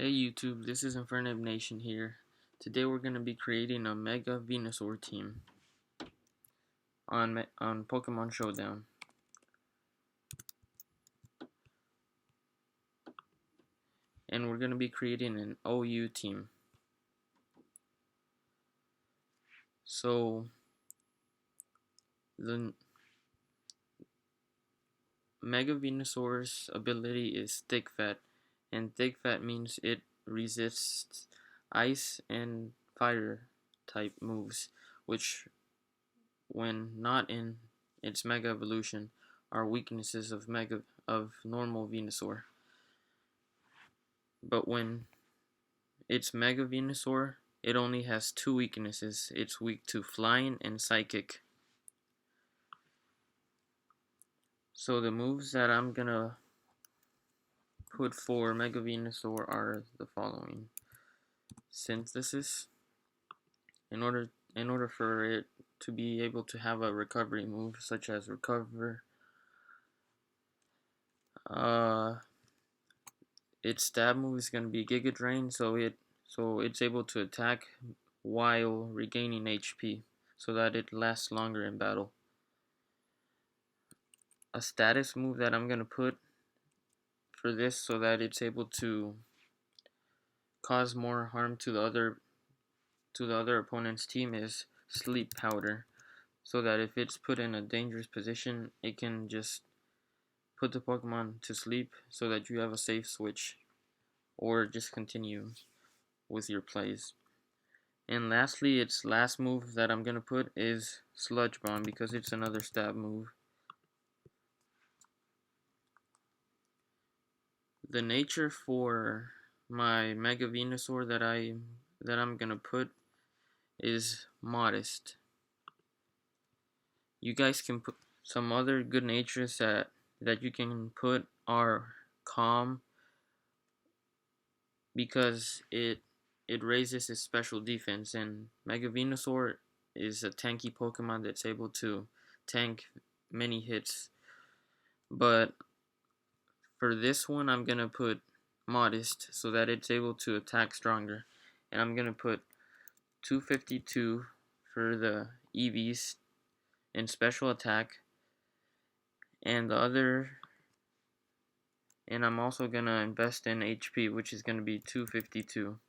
Hey YouTube, this is Inferno Nation here. Today we're going to be creating a Mega Venusaur team on Pokemon Showdown. And we're going to be creating an OU team. So, the Mega Venusaur's ability is Thick Fat. And Thick Fat means it resists ice and fire type moves, which when not in its Mega Evolution are weaknesses of normal Venusaur. But when it's Mega Venusaur, it only has two weaknesses. It's weak to Flying and Psychic. So the moves that I'm gonna put for Mega Venusaur are the following. Synthesis. In order for it to be able to have a recovery move such as Recover, its stab move is gonna be Giga Drain, so it's able to attack while regaining HP, so that it lasts longer in battle. A status move that I'm gonna put for this so that it's able to cause more harm to the other opponent's team is Sleep Powder, so that if it's put in a dangerous position, it can just put the Pokemon to sleep so that you have a safe switch, or just continue with your plays. And lastly, its last move that I'm gonna put is Sludge Bomb, because it's another stab move. The nature for my Mega Venusaur that I'm gonna put is Modest. You guys can put some other good natures that you can put are Calm, because it raises its special defense, and Mega Venusaur is a tanky Pokemon that's able to tank many hits. But for this one, I'm gonna put Modest so that it's able to attack stronger, and I'm gonna put 252 for the EVs in special attack, and I'm also gonna invest in HP, which is gonna be 252.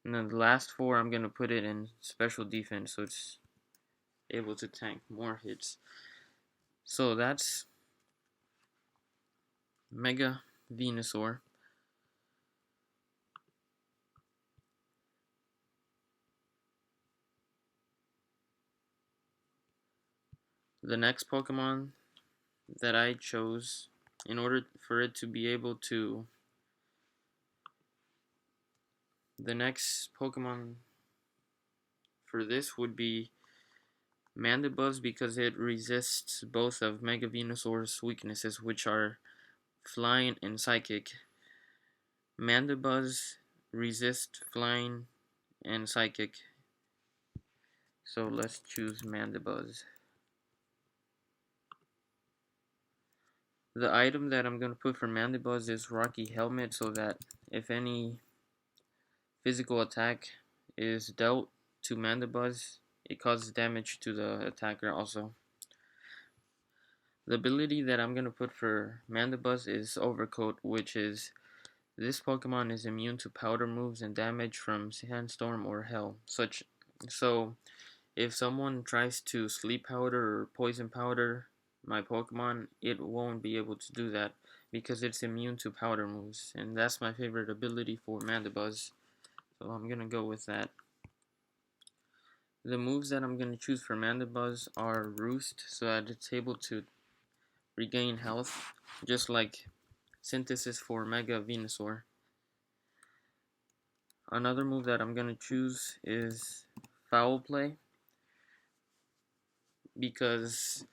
And then the last four, I'm gonna put it in special defense, so it's able to tank more hits. So that's Mega Venusaur. The next Pokemon that I chose, in order for it to be able to, the next Pokemon for this would be Mandibuzz, because it resists both of Mega Venusaur's weaknesses, which are Flying and Psychic. Mandibuzz resists Flying and Psychic, so let's choose Mandibuzz. The item that I'm going to put for Mandibuzz is Rocky Helmet, so that if any physical attack is dealt to Mandibuzz, it causes damage to the attacker also. The ability that I'm going to put for Mandibuzz is Overcoat, which is this Pokemon is immune to powder moves and damage from Sandstorm or Hail. So if someone tries to Sleep Powder or Poison Powder my Pokemon, it won't be able to do that because it's immune to powder moves, and that's my favorite ability for Mandibuzz, so I'm gonna go with that. The moves that I'm gonna choose for Mandibuzz are Roost, so that it's able to regain health, just like Synthesis for Mega Venusaur. Another move that I'm gonna choose is Foul Play, because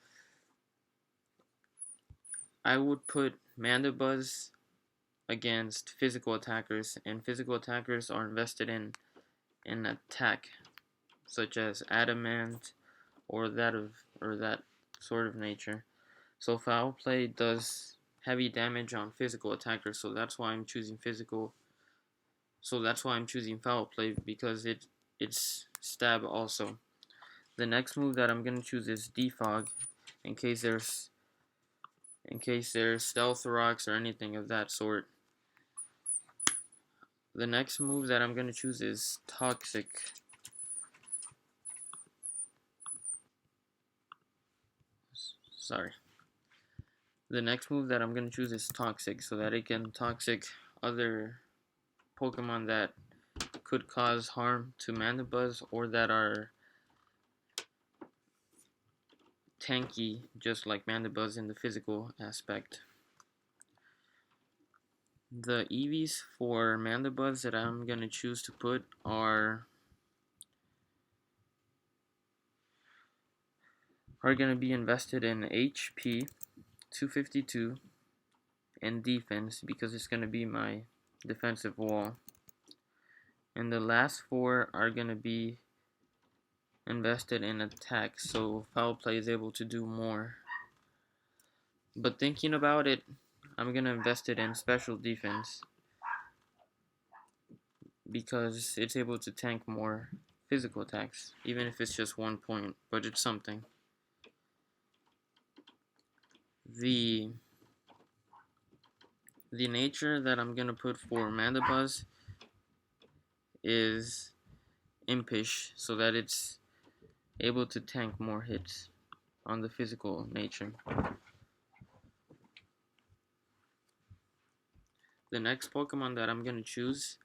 I would put Mandibuzz against physical attackers, and physical attackers are invested in attack, such as Adamant or that sort of nature. So Foul Play does heavy damage on physical attackers, so that's why I'm choosing physical So that's why I'm choosing Foul Play, because it's stab also. The next move that I'm gonna choose is Defog, in case there's stealth rocks or anything of that sort. The next move that I'm gonna choose is Toxic. Sorry. The next move that I'm gonna choose is Toxic, so that it can toxic other Pokemon that could cause harm to Mandibuzz or that are tanky, just like Mandibuzz in the physical aspect. The EVs for Mandibuzz that I'm gonna choose to put are gonna be invested in HP, 252, and defense, because it's gonna be my defensive wall. And the last four are gonna be invested in attack, so Foul Play is able to do more. But thinking about it, I'm gonna invest it in special defense, because it's able to tank more physical attacks, even if it's just 1 point, but it's something. The nature that I'm gonna put for Mandibuzz is Impish, so that it's able to tank more hits on the physical nature. The next Pokemon that I'm gonna choose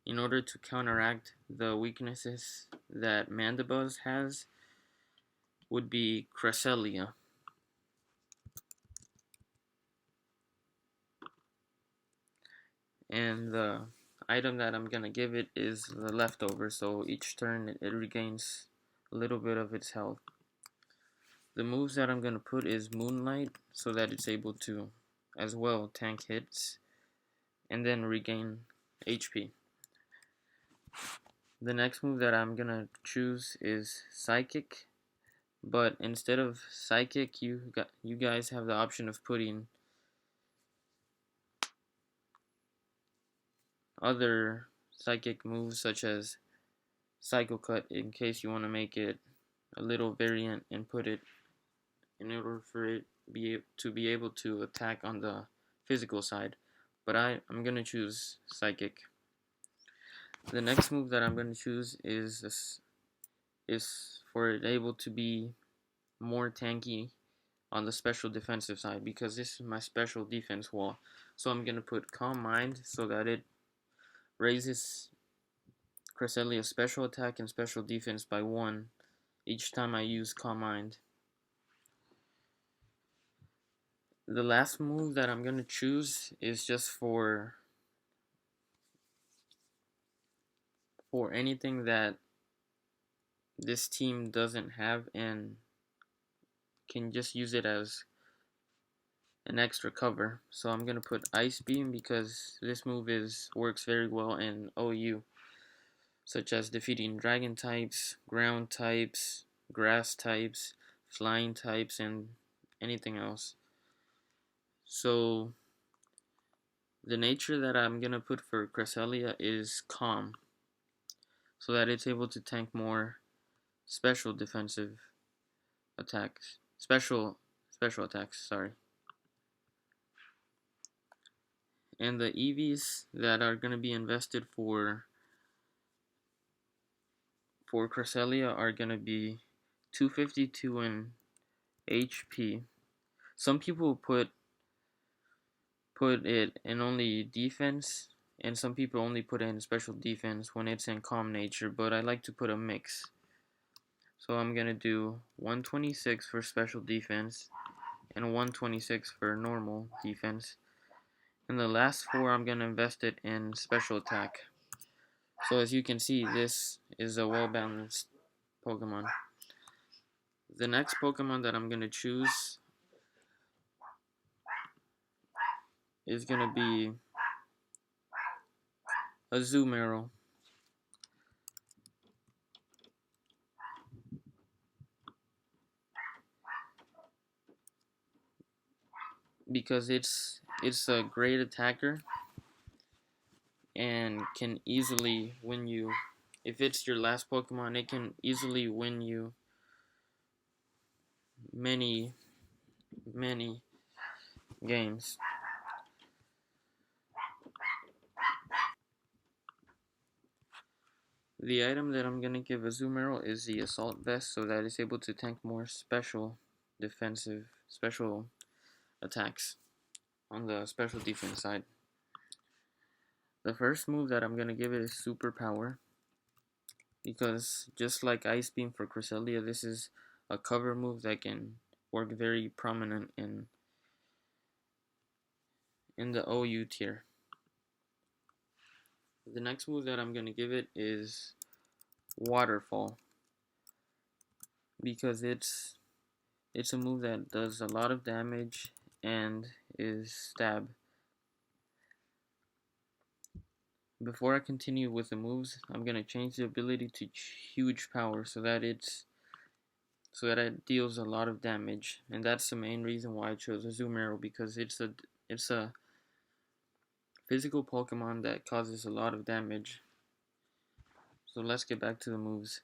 in order to counteract the weaknesses that Mandibuzz has would be Cresselia. And the item that I'm gonna give it is the leftover, so each turn it regains a little bit of its health. The moves that I'm gonna put is Moonlight, so that it's able to as well tank hits and then regain HP. The next move that I'm gonna choose is Psychic, but instead of Psychic, you guys have the option of putting other Psychic moves such as Psycho Cut, in case you want to make it a little variant and put it in order for it to be able to attack on the physical side. But I'm gonna choose Psychic. The next move that I'm gonna choose is for it able to be more tanky on the special defensive side, because this is my special defense wall. So I'm gonna put Calm Mind, so that it raises Cresselia's special attack and special defense by 1 each time I use Calm Mind. The last move that I'm gonna choose is just for anything that this team doesn't have and can just use it as an extra cover. So I'm gonna put Ice Beam, because this move works very well in OU, such as defeating dragon types, ground types, grass types, flying types, and anything else. So the nature that I'm gonna put for Cresselia is Calm, so that it's able to tank more special defensive attacks. Special attacks, sorry. And the EVs that are gonna be invested for Cresselia are gonna be 252 in HP. Some people put it in only defense, and some people only put it in special defense when it's in calm nature, but I like to put a mix. So I'm gonna do 126 for special defense and 126 for normal defense. And the last 4 I'm gonna invest it in special attack. So as you can see, this is a well-balanced Pokemon. The next Pokemon that I'm gonna choose is gonna be a Azumarill, because it's a great attacker, and can easily win you. If it's your last Pokemon, it can easily win you many, many games. The item that I'm gonna give Azumarill is the Assault Vest, so that it's able to tank more special attacks on the special defense side. The first move that I'm gonna give it is Super Power, because just like Ice Beam for Cresselia, this is a cover move that can work very prominent in the OU tier. The next move that I'm gonna give it is Waterfall, because it's a move that does a lot of damage and is stab. Before I continue with the moves, I'm gonna change the ability to huge power so that it deals a lot of damage, and that's the main reason why I chose Azumarill, because it's a physical Pokemon that causes a lot of damage. So let's get back to the moves.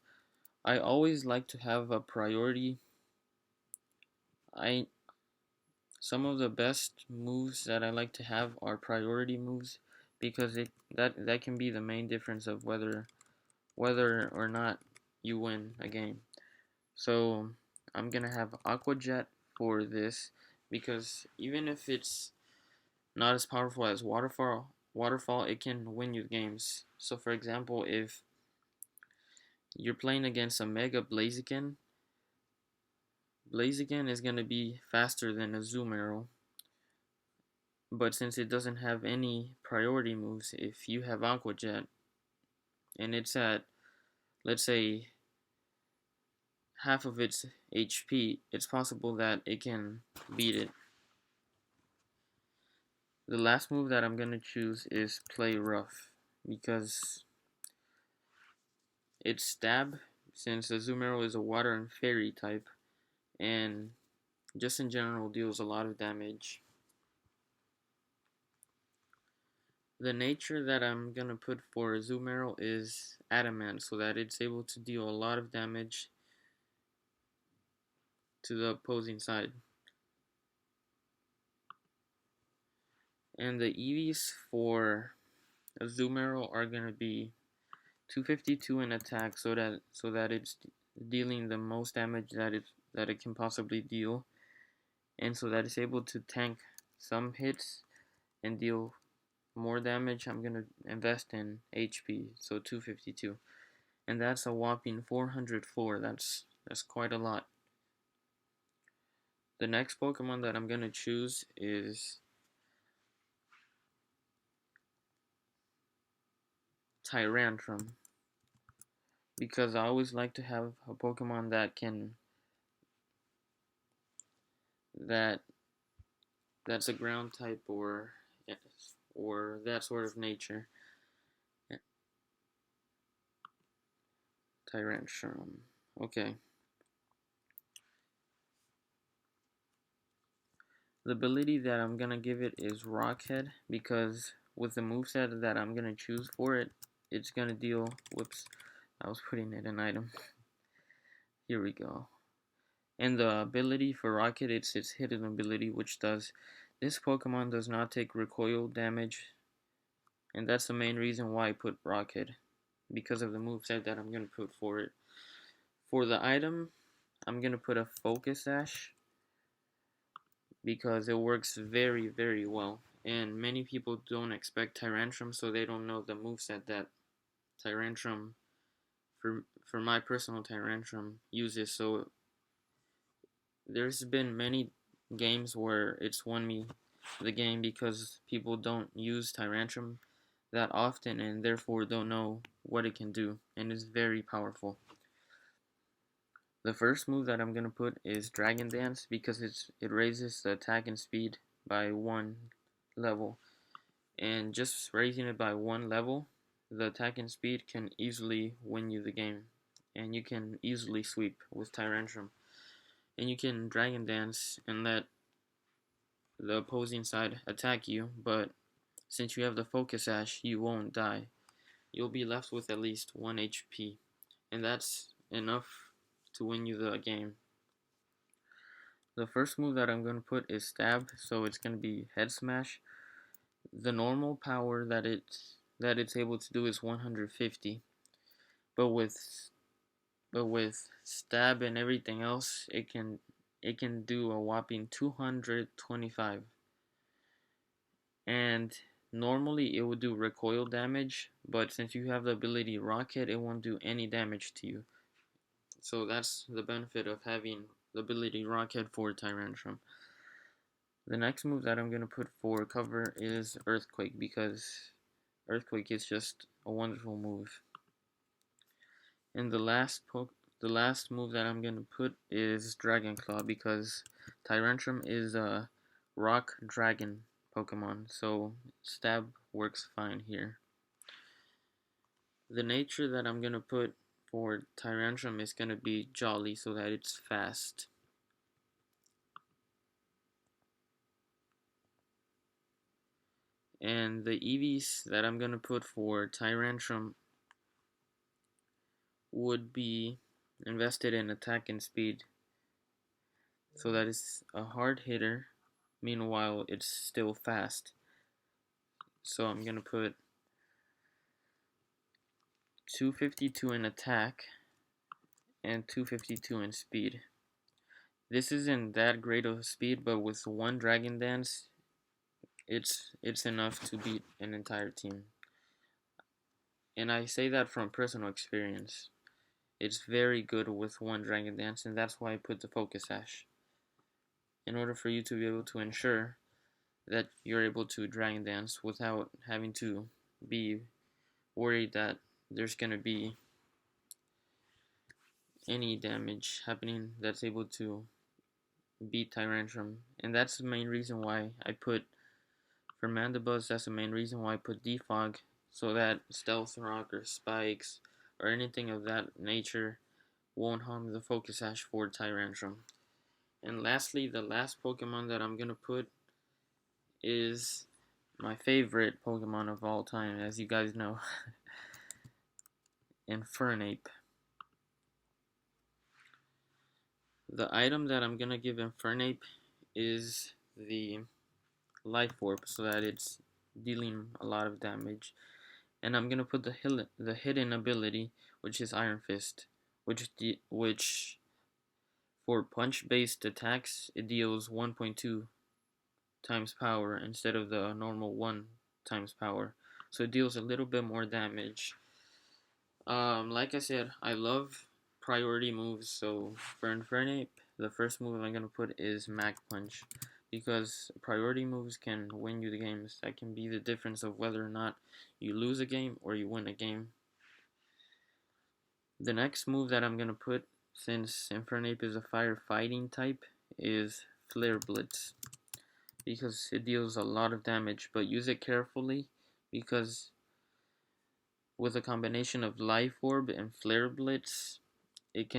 I always like to have a priority. I Some of the best moves that I like to have are priority moves, because that can be the main difference of whether or not you win a game. So I'm gonna have Aqua Jet for this, because even if it's not as powerful as Waterfall, it can win you games. So for example, if you're playing against a Mega Blaziken, Blaziken is gonna be faster than Azumarill. But since it doesn't have any priority moves, if you have Aqua Jet and it's at, let's say, half of its HP, it's possible that it can beat it. The last move that I'm going to choose is Play Rough, because it's Stab, since Azumarill is a Water and Fairy type, and just in general deals a lot of damage. The nature that I'm going to put for Azumarill is Adamant, so that it's able to deal a lot of damage to the opposing side. And the EVs for Azumarill are gonna be 252 in attack, so that it's dealing the most damage that it can possibly deal, and so that it's able to tank some hits and deal more damage. I'm gonna invest in HP, so 252, and that's a whopping 404. That's quite a lot. The next Pokemon that I'm gonna choose is Tyrantrum, because I always like to have a Pokemon that that's a ground type or that sort of nature. Tyrantrum. Okay. The ability that I'm gonna give it is Rockhead, because with the moveset that I'm gonna choose for it, it's gonna deal. Whoops, I was putting it in item. Here we go. And the ability for Rocket, it's its hidden ability, which does this Pokemon does not take recoil damage, and that's the main reason why I put Rocket, because of the moveset that I'm gonna put for it. For the item, I'm gonna put a Focus Sash, because it works very, very well. And many people don't expect Tyrantrum, so they don't know the moveset that Tyrantrum, for my personal Tyrantrum, uses. So there's been many games where it's won me the game, because people don't use Tyrantrum that often and therefore don't know what it can do, and it's very powerful. The first move that I'm going to put is Dragon Dance, because it raises the attack and speed by 1 level, and just raising it by 1 level, the attack and speed can easily win you the game, and you can easily sweep with Tyrantrum. And you can Dragon Dance and let the opposing side attack you, but since you have the Focus Ash, you won't die. You'll be left with at least 1 HP, and that's enough to win you the game. The first move that I'm going to put is Stab, so it's going to be Head Smash. The normal power that it's able to do is 150, but with Stab and everything else, it can do a whopping 225. And normally it would do recoil damage, but since you have the ability Rocket, it won't do any damage to you. So that's the benefit of having the ability Rocket for Tyrantrum. The next move that I'm going to put for cover is Earthquake, because Earthquake is just a wonderful move. And the last move that I'm going to put is Dragon Claw, because Tyrantrum is a rock dragon Pokemon, so Stab works fine here. The nature that I'm going to put for Tyrantrum is going to be Jolly, so that it's fast. And the EVs that I'm going to put for Tyrantrum would be invested in attack and speed, so that it's a hard hitter, meanwhile it's still fast. So I'm going to put 252 in attack and 252 in speed. This isn't that great of a speed, but with one Dragon Dance, it's enough to beat an entire team. And I say that from personal experience. It's very good with one Dragon Dance, and that's why I put the Focus Ash. In order for you to be able to ensure that you're able to Dragon Dance without having to be worried that there's going to be any damage happening that's able to beat Tyrantrum. And that's the main reason why I put, for Mandibuzz, that's the main reason why I put Defog, so that Stealth Rock or Spikes or anything of that nature won't harm the Focus Ash for Tyrantrum. And lastly, the last Pokemon that I'm going to put is my favorite Pokemon of all time, as you guys know, Infernape. The item that I'm going to give Infernape is the Life Orb, so that it's dealing a lot of damage. And I'm going to put the hidden ability, which is Iron Fist, which for punch-based attacks, it deals 1.2 times power instead of the normal 1 times power. So it deals a little bit more damage. Like I said, I love priority moves, so for Infernape, the first move I'm going to put is Mach Punch, because priority moves can win you the games. That can be the difference of whether or not you lose a game or you win a game. The next move that I'm going to put, since Infernape is a fire fighting type, is Flare Blitz, because it deals a lot of damage, but use it carefully, because with a combination of Life Orb and Flare Blitz, it's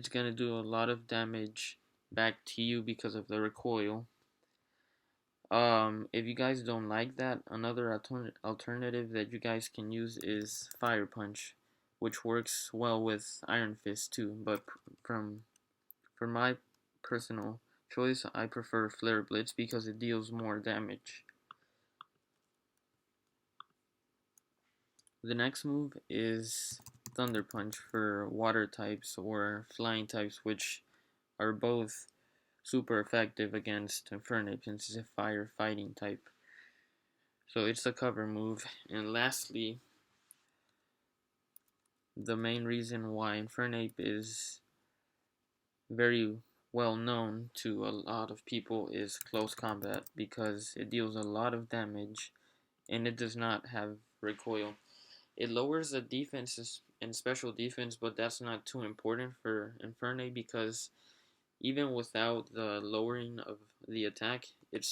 gonna do a lot of damage back to you because of the recoil. If you guys don't like that, another alternative that you guys can use is Fire Punch, which works well with Iron Fist too. But for my personal choice, I prefer Flare Blitz because it deals more damage. The next move is Thunder Punch for water types or flying types, which are both super effective against Infernape since it's a fire fighting type. So it's a cover move. And lastly, the main reason why Infernape is very well known to a lot of people is close combat, because it deals a lot of damage and it does not have recoil. It lowers the defense and special defense, but that's not too important for Infernape, because even without the lowering of the attack, it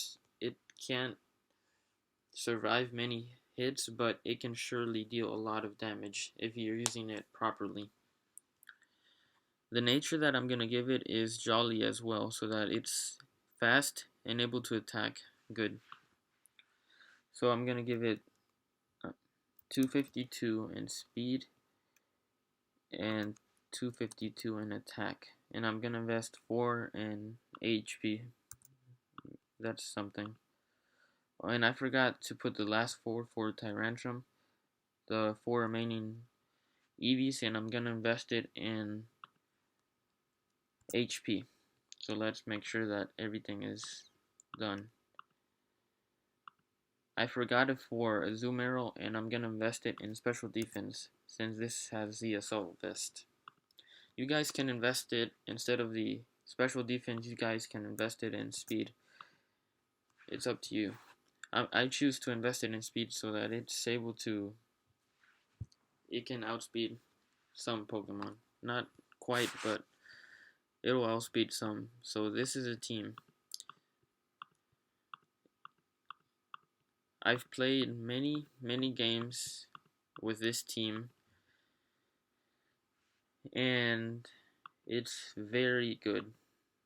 can't survive many hits, but it can surely deal a lot of damage if you're using it properly. The nature that I'm going to give it is Jolly as well, so that it's fast and able to attack good. So I'm gonna give it 252 in speed and 252 in attack, and I'm gonna invest 4 in HP. That's something. Oh, and I forgot to put the last 4 for Tyrantrum, the 4 remaining EVs, and I'm gonna invest it in HP. So let's make sure that everything is done. I forgot it for a zoom arrow, and I'm gonna invest it in special defense since this has the assault vest. You guys can invest it instead of the special defense. You guys can invest it in speed. It's up to you. I choose to invest it in speed so that it's able to. It can outspeed some Pokemon. Not quite, but it'll outspeed some. So this is a team. I've played many games with this team, and it's very good.